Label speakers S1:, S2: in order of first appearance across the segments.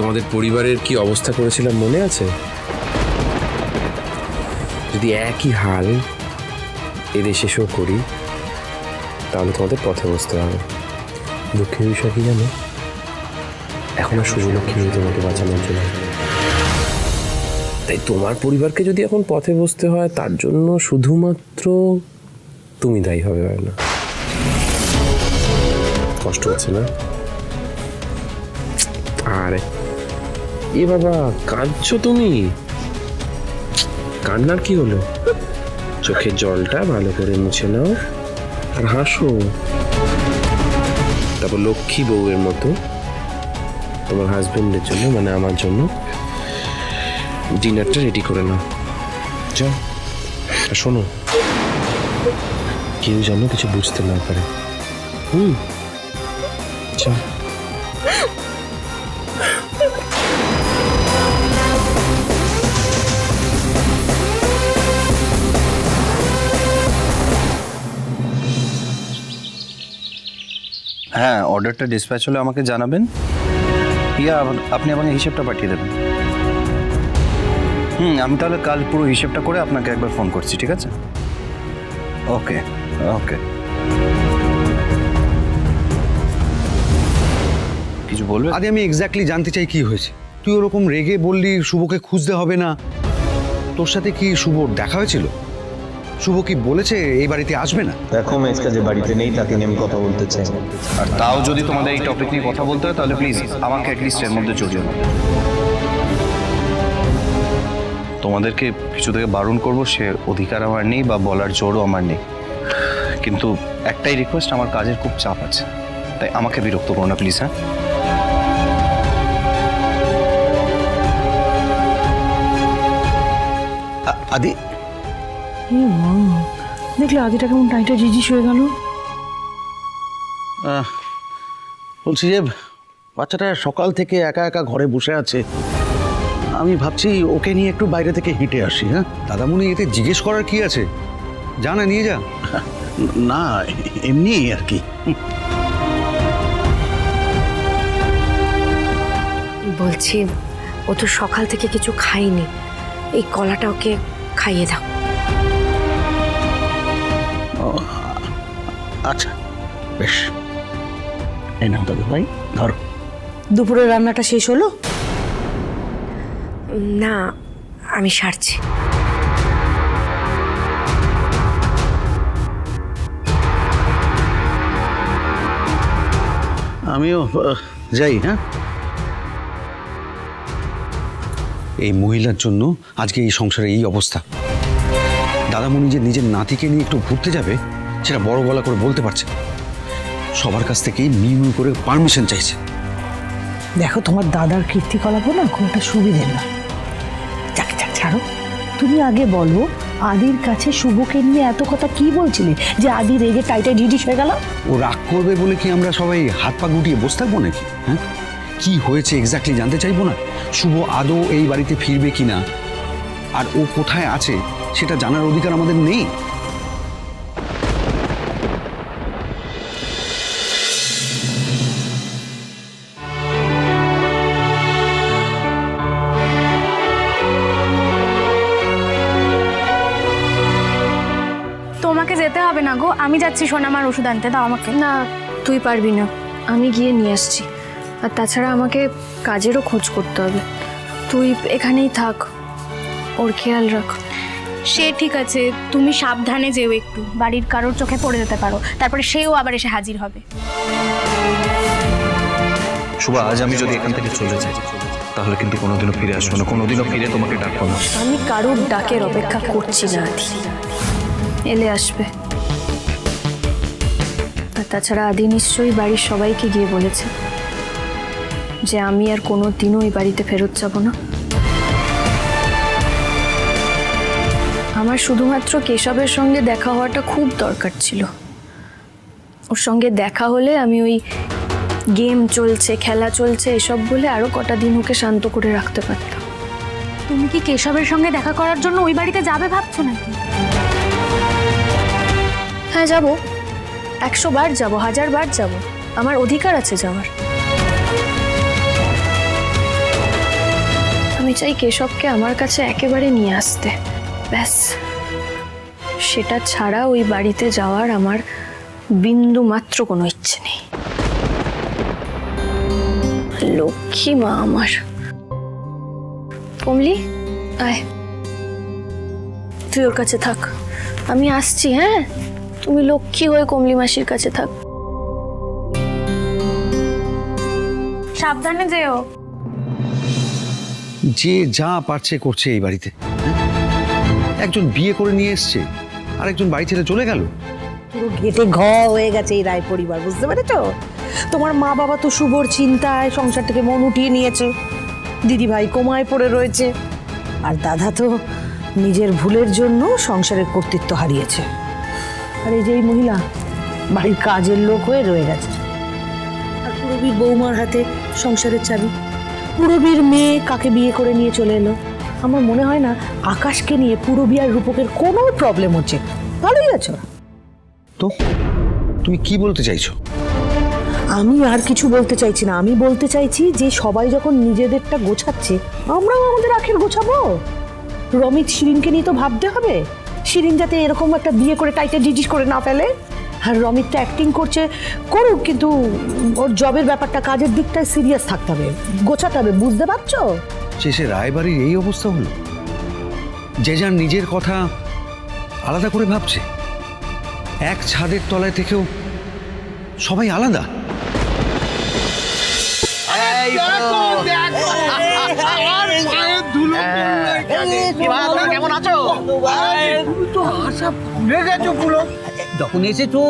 S1: তোমাদের পরিবারের কি অবস্থা করেছিলাম মনে আছে? যদি একই হাল এদেশে এসেও করি তাহলে তোমাদের পথে বসতে হবে। দুঃখের বিষয় কি জানো, এখন আর শুভলক্ষ্মী তোমাকে বাঁচানোর জন্য। তাই তোমার পরিবারকে যদি এখন পথে বসতে হয় তার জন্য শুধুমাত্র তুমি দায়ী হবে না। কষ্ট হচ্ছে না? আরে এ বাবা, কাঁদছো তুমি? কান্নার কি হলো? চোখের জলটা ভালো করে মুছে নাও আর হাসো। তারপর লক্ষ্মী বউয়ের মতো তোমার হাজবেন্ডের জন্য, মানে আমার জন্য ডিনারটা রেডি করে নাও। যাও। আর শোনো, কেউ যেন কিছু বুঝতে না পারে। যাও।
S2: হ্যাঁ, অর্ডারটা ডিসপ্যাচ হলে আমাকে জানাবেন, ইয়া আপনি আমাকে হিসেবটা পাঠিয়ে দেবেন। আমি তাহলে কাল পুরো হিসেবটা করে আপনাকে একবার ফোন করছি, ঠিক আছে? ওকে ওকে। কিছু বলবে?
S3: আরে আমি এক্স্যাক্টলি জানতে চাই কি হয়েছে। তুই ওরকম রেগে বললি শুভকে খুঁজতে হবে না। তোর সাথে কি শুভর দেখা হয়েছিল? শুভ কি বলেছে এই বাড়িতে আসবে না?
S4: দেখো মেজকা যে বাড়িতে নেই তাকে নিয়ে আমি কথা বলতে চাই।
S2: আর তাও যদি তোমাদের এই টপিক নিয়ে কথা বলতে হয় তাহলে প্লিজ আমাকে অ্যাটলিস্ট এর মধ্যে জড়িয়ে নাও। তোমাদেরকে কিছু থেকে বারণ করবো সে অধিকার আমার নেই, বা বলার জোরও আমার নেই। কিন্তু একটাই রিকোয়েস্ট, আমার কাজের খুব চাপ আছে, তাই আমাকে বিরক্ত করো না প্লিজ। হ্যাঁ,
S3: আদি,
S5: দেখলে আদিটা কেমন টাইটা জিজিস হয়ে গেল।
S3: বলছি যে বাচ্চাটা সকাল থেকে একা একা ঘরে বসে আছে। আমি ভাবছি ওকে নিয়ে একটু বাইরে থেকে হেঁটে আসি। হ্যাঁ দাদামণি, এতে জিজ্ঞেস করার কি আছে? যা না, নিয়ে যা। না, এমনি আর কি।
S6: বলছি, ও তো সকাল থেকে কিছু খায়নি, এই কলাটা ওকে খাইয়ে দাও।
S3: আচ্ছা বেশ, এই নাও দাদু ভাই, ধরো।
S5: দুপুরের রান্নাটা শেষ হলো?
S6: না, আমি সারছি।
S3: আমিও যাই। হ্যাঁ, এই মহিলার জন্য আজকে এই সংসারে এই অবস্থা। দাদামণি যে নিজের নাতিকে নিয়ে একটু ঘুরতে যাবে সেটা বড় গলা করে বলতে পারছে না। সবার কাছ থেকেই মিউ করে পারমিশন চাইছে।
S5: দেখো, তোমার দাদার কীর্তিকলাপও না খুব একটা সুবিধে না। যাকে যাক, ছাড়ো। তুমি আগে বলো, আদির কাছে শুভকে নিয়ে এত কথা কি বলছিলে যে আদি রেগে টাইটাই ডিডিস হয়ে গেল?
S3: ও রাগ করবে বলে কি আমরা সবাই হাত পা গুটিয়ে বসে থাকবো নাকি? হ্যাঁ, কি হয়েছে এক্স্যাক্টলি জানতে চাইবো না? শুভ আদৌ এই বাড়িতে ফিরবে কিনা আর ও কোথায় আছে সেটা জানার অধিকার আমাদের নেই?
S7: তোমাকে যেতে হবে না গো, আমি যাচ্ছি সোনামার ওষুধ আনতে। দাও আমাকে।
S6: না, তুই পারবি না, আমি গিয়ে নিয়ে আসছি। আর তাছাড়া আমাকে কাজেরও খোঁজ করতে হবে। তুই এখানেই থাক, ওর খেয়াল রাখ।
S7: সে ঠিক আছে, তুমি সাবধানে যেও একটু, বাড়ির কারোর চোখে পড়ে যেতে পারো, তারপরে সেও আবার এসে হাজির হবে।
S2: শুভ, আজ আমি যদি এখান থেকে চলে যাই তাহলে কিন্তু কোনোদিনও ফিরে আসবো না, কোনোদিনও ফিরে তোমাকে ডাকবো না।
S6: আমি কারোর ডাকের অপেক্ষা করছি না আদি, এলে আসবে। আর তাছাড়া আদি নিশ্চয়ই বাড়ির সবাইকে গিয়ে বলেছে যে আমি আর কোনো দিনও এই বাড়িতে ফেরত যাব না। আমার শুধুমাত্র কেশবের সঙ্গে দেখা হওয়াটা খুব দরকার ছিল। ওর সঙ্গে দেখা হলে আমি ওই গেম চলছে, খেলা চলছে এসব বলে আরো কটা দিন ওকে শান্ত করে রাখতে পারতাম।
S7: তুমি কি কেশবের সঙ্গে দেখা করার জন্য ওই বাড়িতে যাবে ভাবছো নাকি?
S6: হ্যাঁ, যাব। 100 বার যাব, 1000 বার যাব, আমার অধিকার আছে যাওয়ার। আমি চাই কেশবকে আমার কাছে একেবারে নিয়ে আসতে, ব্যাস। সেটা ছাড়া ওই বাড়িতে যাওয়ার আমার বিন্দু মাত্র কোনো ইচ্ছে নেই। লক্ষ্মী মা আমার। কমলি, আয়, তুই ওর কাছে থাক, আমি আসছি। হ্যাঁ, তুমি লক্ষ্মী হয়ে কমলি মাসির কাছে থাক।
S7: সাবধানে যেও।
S3: যে যা পারছে করছে এই বাড়িতে। একজন বিয়ে করে নিয়ে এসছে, আর একজন বাড়ি ছেড়ে চলে গেল।
S5: পুরো ঘেটে ঘ হয়ে গেছে এই রায় পরিবার, বুঝতে পেরেছো? তোমার মা বাবা তো শুভর চিন্তায় সংসার থেকে মন উঠিয়ে নিয়েছে, দিদি ভাই কোমায় পড়ে রয়েছে, আর দাদা তো নিজের ভুলের জন্য সংসারের কর্তৃত্ব হারিয়েছে। আর এই যে এই মহিলা বাড়ির কাজের লোক হয়ে রয়ে গেছে, আর পুরবীর বৌমার হাতে সংসারের চাবি। পুরবীর মেয়ে কাকে বিয়ে করে নিয়ে চলে এলো। আমার মনে হয় না আকাশকে নিয়ে পুরবী আর রূপকের কোনো প্রবলেম হচ্ছে। ভালোই আছো?
S3: তো তুমি কি বলতে চাইছো?
S5: আমি আর কিছু বলতে চাইছি না, আমি বলতে চাইছি যে সবাই যখন নিজেদেরটা গোছাচ্ছে, আমরাও আমাদের আখের গোছাবো। রমিত শিরিনকে নিয়ে তো ভাবতে হবে, শিরিন যাতে এরকম একটা বিয়ে করে টাইটে ডিজিজ করে না ফেলে। আর রমিত তো অ্যাক্টিং করছে, করুক, কিন্তু ওর জবের ব্যাপারটা, কাজের দিকটায় সিরিয়াস থাকতে হবে, গোছাতে হবে, বুঝতে পারছো?
S3: শেষে রায়বাড়ির এই অবস্থা হলো, যে যার নিজের কথা আলাদা করে ভাবছে। এক ছাদের তলায় থেকেও সবাই আলাদা।
S8: কেমন আছো? যখন এসেছো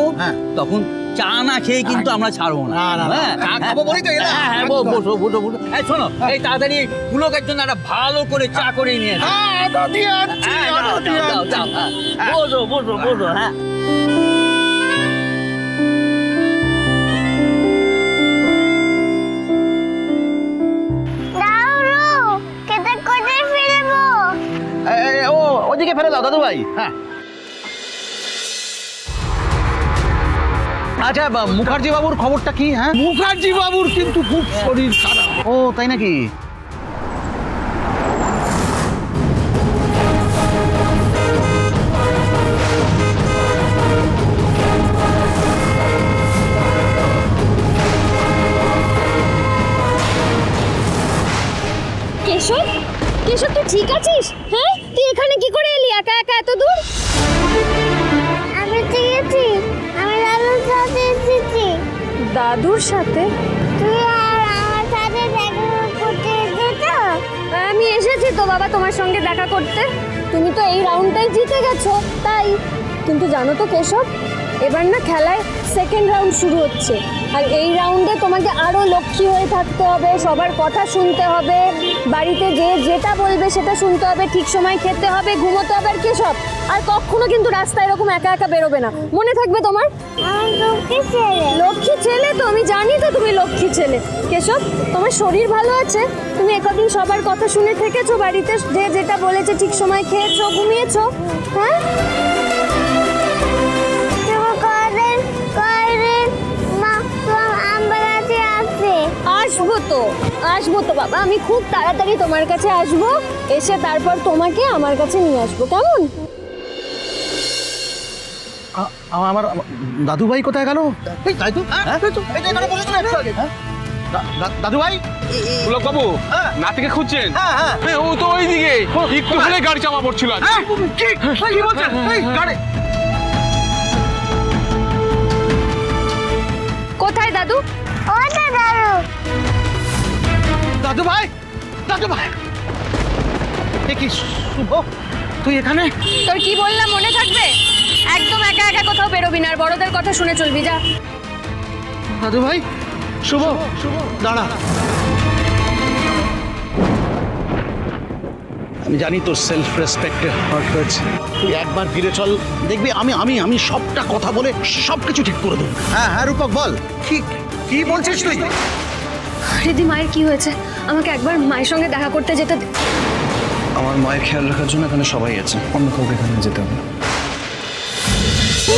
S8: তখন চা না খেয়ে কিন্তু আমরা ছাড়বো না। হ্যাঁ, বসো বসো বসো। এই শোনো, এই তাড়াতাড়ি পুলকের জন্য একটা ভালো করে চা করে নিয়ে এসো। বসো বসো বসো। হ্যাঁ, ওদিকে ফেলে দাও দাদু ভাই। হ্যাঁ, আচ্ছা, মুখার্জি বাবুর খবরটা কি? হ্যাঁ,
S3: মুখার্জি বাবুর কিন্তু খুব শরীর খারাপ।
S8: ও তাই নাকি?
S7: কেশব, কেশব তুই ঠিক আছিস? হ্যাঁ, তুই এখানে কি করে এলি একা একা এত দূর?
S9: আমি ঠিক আছি, আমি দাদুর সাথে এসেছি।
S6: দাদুর সাথে?
S9: তুই আর আমার সাথে দেখা করতে এসেছ?
S7: আমি এসেছি তো বাবা তোমার সঙ্গে দেখা করতে। তুমি তো এই রাউন্ডটাই জিতে গেছো, তাই। কিন্তু জানো তো কেশব, এবার না খেলায় সেকেন্ড রাউন্ড শুরু হচ্ছে, আর এই রাউন্ডে তোমাকে আরো লক্ষ্মী হয়ে থাকতে হবে, সবার কথা শুনতে হবে, বাড়িতে যে যেটা বলবে সেটা শুনতে হবে, ঠিক সময় খেতে হবে, ঘুমোতে হবে। আর কেশব, আর কখনো কিন্তু রাস্তায় এরকম একা একা বেরোবে না, মনে থাকবে তোমার?
S9: আমি লক্ষ্মী ছেলে।
S7: লক্ষ্মী ছেলে তো, আমি জানি তো তুমি লক্ষ্মী ছেলে। কেশব, তোমার শরীর ভালো আছে? তুমি একদিন সবার কথা শুনে থেকেছো, বাড়িতে যে যেটা বলেছে ঠিক সময় খেয়েছো, ঘুমিয়েছো? হ্যাঁ, আসবো তো বাবা, আমি খুব তাড়াতাড়ি তোমার কাছে আসবো, এসে তারপর তোমাকে আমার কাছে নিয়ে আসবো, কেমন?
S8: আমার দাদু ভাই কোথায় গেল? তাই তো, দাদু ভাই।
S10: পুলক বাবু, নাতিকে খুঁজছেন? হ্যাঁ, ও তো ওইদিকে একটু হলে গাড়ি চাপা পড়ছিল।
S8: কি বলছেন?
S7: কোথায় দাদু?
S9: ওটা দাদু।
S8: দাদু ভাই, দাদু ভাই, কি শুভ, তুই এখানে?
S7: তোর কি বললাম মনে থাকবে? একদম একা একা কোথাও বেরোবি না, আর বড়দের কথা শুনে চলবি, যা।
S8: দাদু ভাই, শুভ, দাঁড়া। আমি জানি তোর সেলফ রেসপেক্টে হার্ট হয়েছে, তুই একবার ফিরে চল, দেখবি আমি আমি আমি সবটা কথা বলে সবকিছু ঠিক করে দেবো। হ্যাঁ হ্যাঁ, রূপক বল, কি বলছিস তুই?
S6: দিদি, মায়ের কি হয়েছে? আমাকে একবার মায়ের সঙ্গে দেখা করতে যেতে দে।
S2: আমার মায়ের খেয়াল রাখার জন্য এখানে সবাই আছে, অন্য কাউকে এখানে যেতে হবে না।
S7: কি